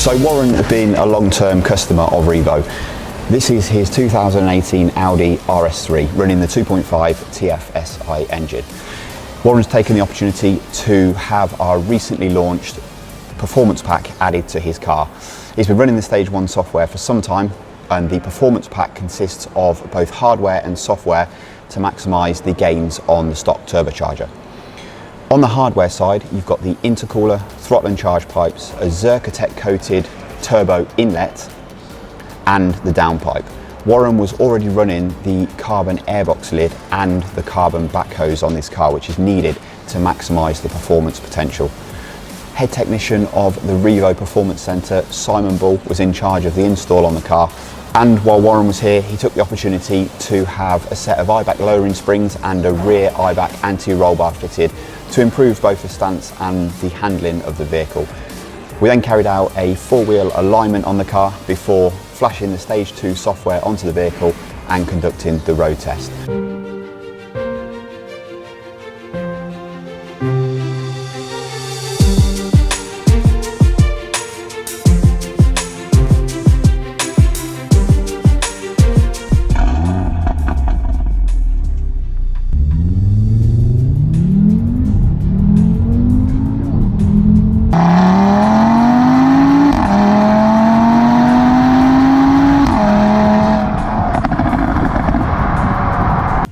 So Warren has been a long-term customer of Revo. This is his 2018 Audi RS3 running the 2.5 TFSI engine. Warren's taken the opportunity to have our recently launched performance pack added to his car. He's been running the Stage 1 software for some time, and the performance pack consists of both hardware and software to maximise the gains on the stock turbocharger. On the hardware side, you've got the intercooler, throttle and charge pipes, a Zerkatech coated turbo inlet and the downpipe. Warren was already running the carbon airbox lid and the carbon back hose on this car, which is needed to maximise the performance potential. Head technician of the Revo Performance Centre, Simon Bull, was in charge of the install on the car. And while Warren was here, he took the opportunity to have a set of eye-back lowering springs and a rear eye-back anti-roll bar fitted to improve both the stance and the handling of the vehicle. We then carried out a four-wheel alignment on the car before flashing the Stage 2 software onto the vehicle and conducting the road test.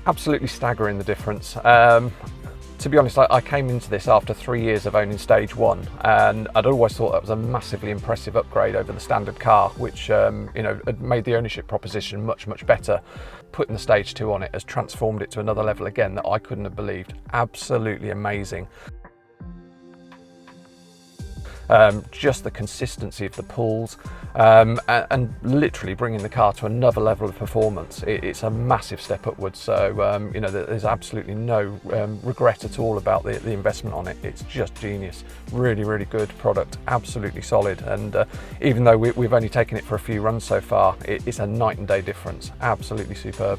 Absolutely staggering, the difference. To be honest, I came into this after 3 years of owning Stage 1, and I'd always thought that was a massively impressive upgrade over the standard car, which had made the ownership proposition much better. Putting the Stage 2 on it has transformed it to another level again that I couldn't have believed. Absolutely amazing. Just the consistency of the pulls and literally bringing the car to another level of performance. It's a massive step upwards, so there's absolutely no regret at all about the investment on it. It's just genius. Really good product, absolutely solid, and even though we've only taken it for a few runs so far, it's a night and day difference. Absolutely superb.